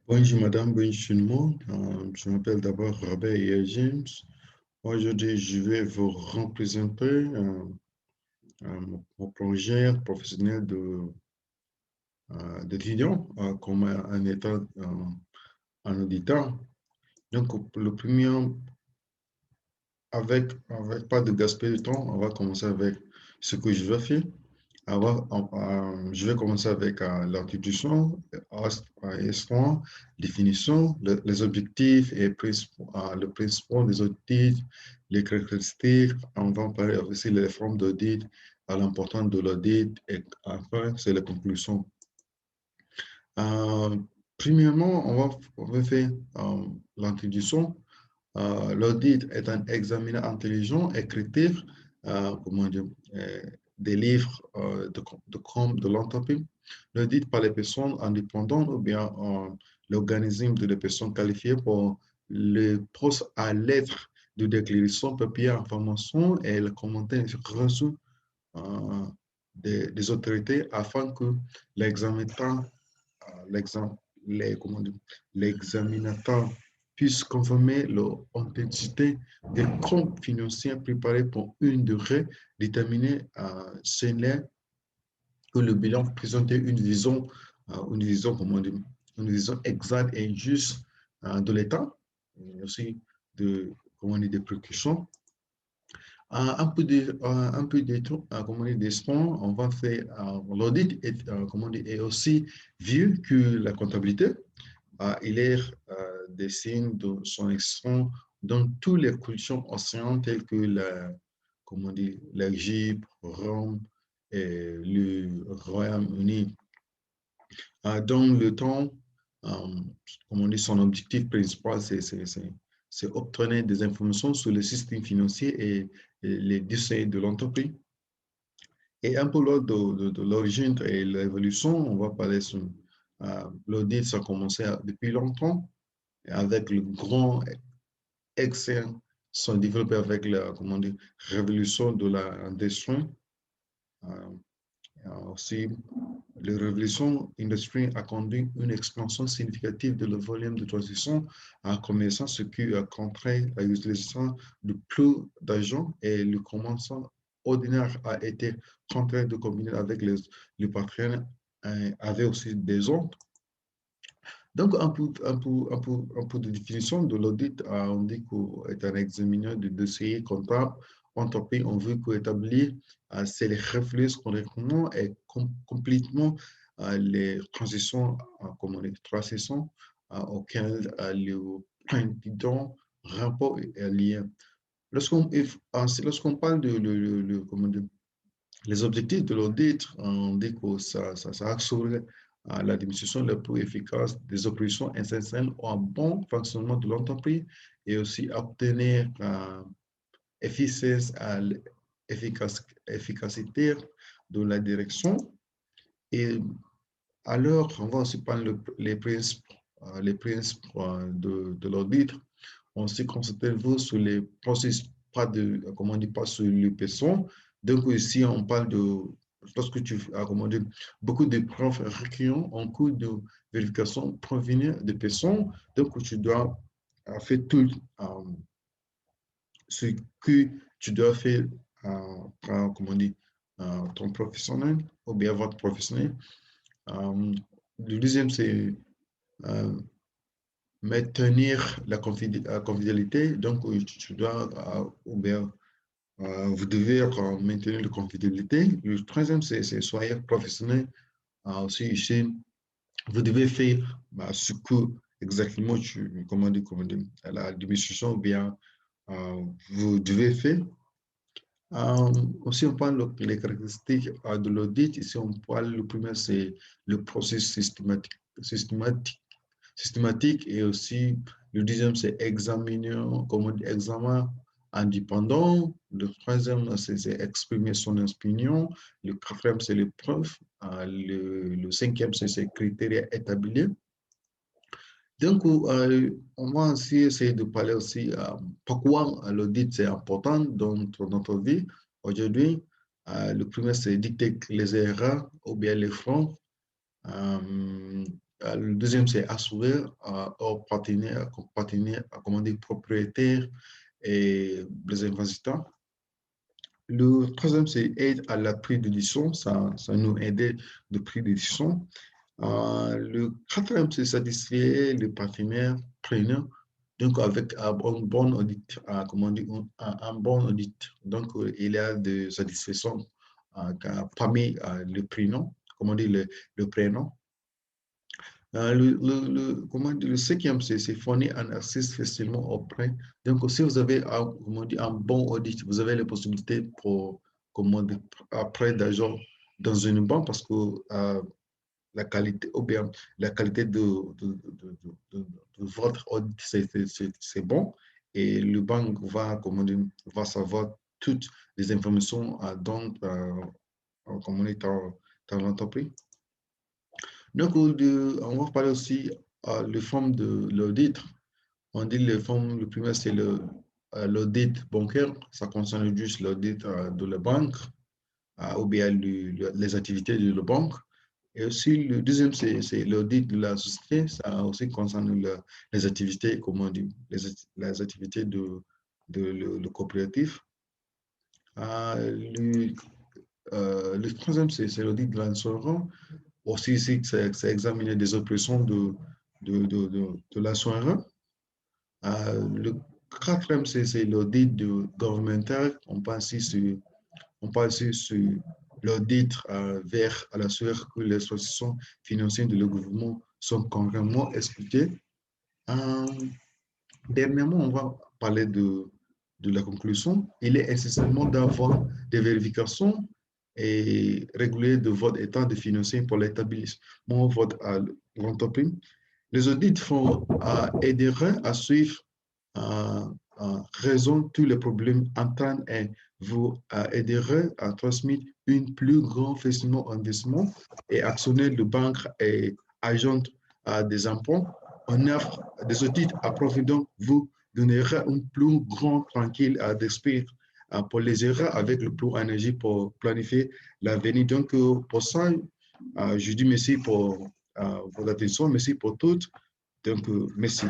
Bonjour madame, bonjour tout le monde. Je m'appelle d'abord Robert James. Aujourd'hui, je vais vous représenter mon projet professionnel d'étudiant comme un état en auditeur. Donc, le premier, avec pas de gaspiller de temps, on va commencer avec ce que je vais faire. Je vais commencer avec l'introduction, S1, définition, les objectifs et le principe des audits, les caractéristiques. On va parler aussi des formes d'audit, à l'importance de l'audit et enfin, c'est la conclusion. Euh, Premièrement, on va faire l'introduction. L'audit est un examen intelligent et critique, comment dire, des livres de l'entreprise. L'audit par les personnes indépendantes ou bien l'organisme de personnes qualifiées pour le poste à lettre de déclaration, papier, information et le commentaire reçu euh, des autorités afin que l'examinateur l'exam- comment dire, l'examinateur puisse confirmer l'authenticité des comptes financiers préparés pour une durée déterminée. C'est là que le bilan présentait comment dire, une vision exacte et juste de l'État, et aussi comment dire, des précautions. Un peu de tout, comment dire, des soins, on va faire l'audit comment dire, est aussi vieux que la comptabilité. Il est des signes de son extrême dans toutes les cultures océans telles que comment dire, l'Égypte, Rome et le Royaume-Uni. Dans le temps, euh, comment dire, son objectif principal, c'est obtenir des informations sur le système financier et les décès de l'entreprise. Et un peu lors de l'origine et l'évolution, on va parler sur l'audit, ça a commencé depuis longtemps avec le grand excès sont développés avec la comment dire, révolution de l'industrie. Euh, Aussi, la révolution industrielle a conduit une expansion significative de le volume de transaction en commerçant, ce qui a contraint l'utilisation de plus d'argent et le commençant ordinaire a été contraint de combiner avec les partenaires avec aussi des autres. Donc, un peu de définition de l'audit, on dit qu'il est un examineur de dossiers comptables entrepris en vue d'établir si les réflexes correctement et complètement les transitions, comme on dit, transitions auxquelles le président rapport est lié. Lorsqu'on parle de comment dire, les objectifs de l'audit, on dit que ça assure la démonstration la plus efficace des opérations essentielles au bon fonctionnement de l'entreprise et aussi obtenir efficience à l'efficacité de la direction. Et alors, on va aussi parler les principes de l'audit. On se concentre sur les processus, pas de, comment on dit, pas sur les personnes. Donc, ici, on parle de, lorsque tu as, comment dire, beaucoup de preuves recueillant en cours de vérification provenant des personnes. Donc, tu dois faire tout ce que tu dois faire, comment on dit, ton professionnel ou bien votre professionnel. Euh, le deuxième, c'est euh, maintenir la confidentialité. Donc, tu dois, ou bien, vous devez maintenir la confidentialité. Le troisième, c'est soyez professionnel. Aussi, ici, vous devez faire ce que exactement comment dire, la administration ou bien vous devez faire. Aussi, on parle des caractéristiques de l'audit. Ici, on parle, le premier, c'est le processus systématique et aussi le deuxième, c'est examiner, comment dire, examen indépendant. Le troisième, c'est exprimer son opinion. Le quatrième, c'est les preuves. Le cinquième, c'est ces critères établis. Donc, on va aussi essayer de parler aussi pourquoi l'audit c'est important dans notre vie. Aujourd'hui, le premier, c'est détecter les erreurs ou bien les fonds. Euh, le deuxième, c'est assurer aux partenaires, comment dire, propriétaires et les investisseurs. Le troisième, c'est aide à la prise de décision. Ça nous aide de prise de décision. Le quatrième, c'est satisfaire le partenaire preneur. Donc, avec un bon audit, comment dire, un bon audit. Donc, il y a de satisfaction parmi le prénom, comment dire, le prénom. Comment dire, le cinquième, c'est fournir un accès facilement auprès. Donc, si vous avez comment dire, un bon audit, vous avez la possibilité pour comment dire, après d'argent dans une banque parce que la qualité, ou bien la qualité de votre audit, c'est bon. Et le banque va, comment dire, va savoir toutes les informations dont, comment dire, dans l'entreprise. Donc, on va parler aussi les formes de l'audit. On dit les formes, le premier, c'est l'audit bancaire. Ça concerne juste l'audit de la banque ou bien les activités de la banque. Et aussi, le deuxième, c'est l'audit de la société. Ça aussi concerne les activités, comment dire, les activités le coopératif. Le, le troisième, c'est l'audit de l'assurance. Aussi, ici, c'est examiner des opérations de l'assurance. Le quatrième, c'est l'audit gouvernemental. On parle ici sur l'audit vers l'assureur que les institutions financières de le gouvernement sont concrètement expliquées. Euh, Dernièrement, on va parler de la conclusion. Il est essentiellement d'avoir des vérifications et régulières de votre état de financement pour l'établissement de votre entreprise. Les audits aideront à suivre résoudre tous les problèmes internes et vous aideront à transmettre une plus grande facilement investissement et actionner de banques et agents des impôts. On offre des audits approfondis vous donnera un plus grand tranquille d'esprit pour les erreurs avec le plus d'énergie pour planifier l'avenir. Donc, pour ça, je dis merci pour votre attention, merci pour tout. Donc, merci.